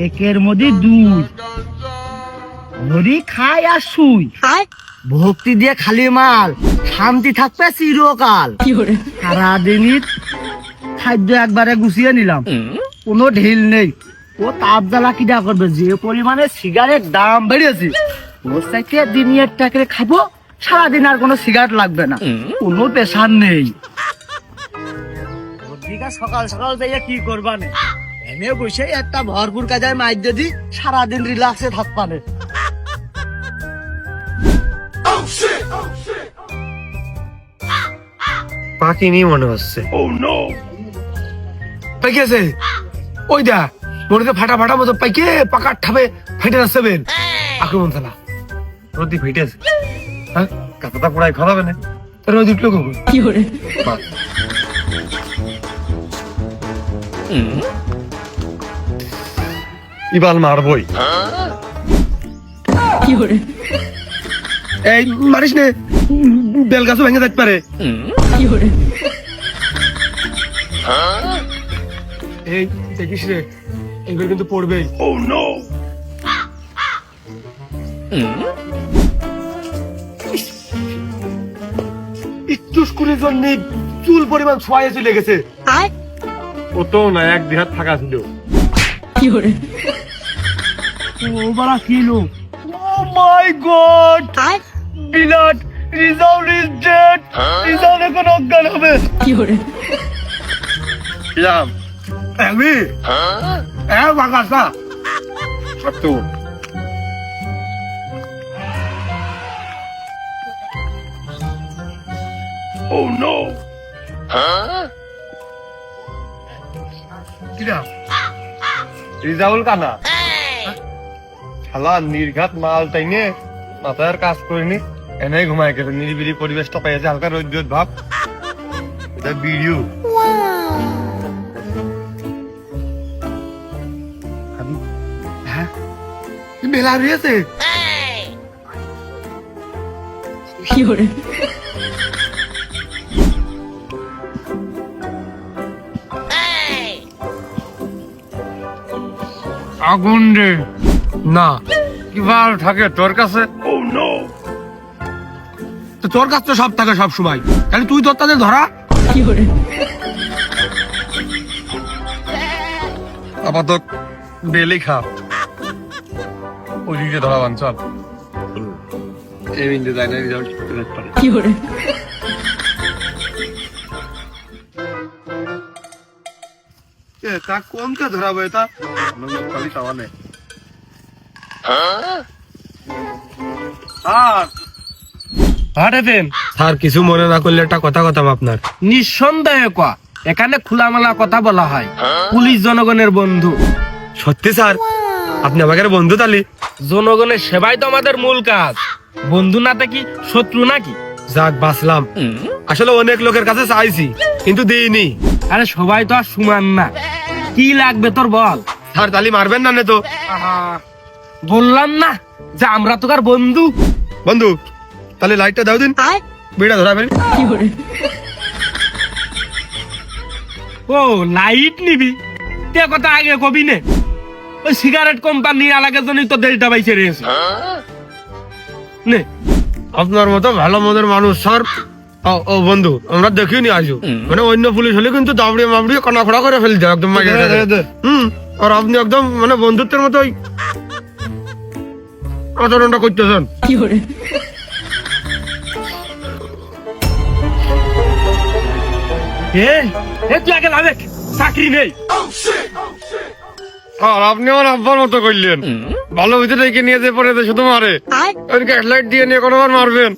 একের মধ্যে দুই, ধরি খাই আর শুই, ভক্তি দিয়ে খালি মাল, শান্তি থাকবে চিরকাল। সারাদিনই খাদ্য একবারে গুছিয়ে নিলাম, কোনো ঢিল নেই। ও তাপ জ্বালা কিনা করবে, যে পরিমাণে সিগারেট দাম বেড়েছে, ওর থেকে দিন একটা করে খাবো, সারাদিন আর কোনো সিগারেট লাগবে না, কোনো পেশার নেই। সকাল সকাল যাইয়া কি করবা নে, এনে বসে একটা ভরপুর কাজায় মাইর যদি সারাদিন রিল্যাক্সে থাকবা নে। পাকিনি মনে হচ্ছে। পাইকেছে ওই দা মনে ফাটা ফাটা মতো পাইকে পাকার ঠাবে ফেটে যাচ্ছে বেন আক্রমণ চালা রোদি ফেটেছে। হ্যাঁ কাঁচাটা পোড়ায় খাওয়াবে না রোদ উঠলো কখন কি করে ইবাল মারবই কি করে এই মারিস নে, বেল গাছও ভেঙে যেতে পারে। কি করে এই দেখিস রে, এবার কিন্তু পড়বেই। ও নো একটু স্কুলের জন্য চুল পরিমাণ ছোঁয়া চলে গেছে। ও তো না এক দেহাত থাকা ছিল। কি করে ও বাড়া কিলো, ও মাই গড, বিরাট রিজাল্ট ইজ ডেড, রিজাল্ট এখন অজ্ঞান হবে। কি করে যাম আমি বাগাসা সত্য ও নো রিজাউল কানা শালা নির্ঘাত মাল তাইনে মাথার কাজ করিনি, এনে ঘুমাই গেছে। নিরিবিলি পরিবেশটা পেয়েছে, হালকা রোদ রোদ ভাব। এটা ভিডিও হ্যাঁ মেলা রয়েছে। কি করে আগুন রে না কিবার থাকে তোর কাছে। তো তোর কাছে তো সব থাকে সব সময়, তাহলে তুই তোর তাদের ধরা। কি করে আপাতত বেলি খা, ওদিকে ধরা বাঞ্চল এই বিন্দু যায় না রিজাল্ট পারে। কি করে তা কোনকে ধরাবো এটা খালি খাওয়া নেই। স্যার কিছু মনে না করলে একটা কথা কথা আপনার নিঃসন্দেহে কোয়া, এখানে খোলামেলা কথা বলা হয়, পুলিশ জনগণের বন্ধু। সত্যি স্যার আপনি আমাকে বন্ধু তালি। জনগণের সেবাই তো আমাদের মূল কাজ, বন্ধু না কি শত্রু নাকি? যাক বাঁচলাম, আসলে অনেক লোকের কাছে চাইছি কিন্তু দিইনি। আরে সবাই তো আর সমান না, কি লাগবে তোর বল। স্যার তালি মারবেন না তো? বললাম না যে আমরা তো আর বন্ধু। বন্ধু তাহলে লাইটটা দাও দিন, বিড়া ধরাবেন। ও লাইট নিবি, তে কথা আগে কবি নে। ওই সিগারেট কোম্পানি আলাদা জন্যই তো দেশটা বাইছে রয়েছে। নে আপনার মতো ভালো মনের মানুষ স্যার। ও বন্ধু আমরা দেখিনি আজও, মানে অন্য পুলিশ হলে কিন্তু দাবড়িয়ে মাবড়িয়ে কনা খড়া করে ফেলতে একদম। আর আপনি একদম মানে বন্ধুত্বের মতোই আচরণটা করতেছেন। কি করে তুই আগে লাগে চাকরি নেই। আর আপনি আমার আব্বার মতো করলেন, ভালো ভিতরে নিয়ে যে পরে শুধু মারে, লাইট দিয়ে নিয়ে কোনোবার মারবেন।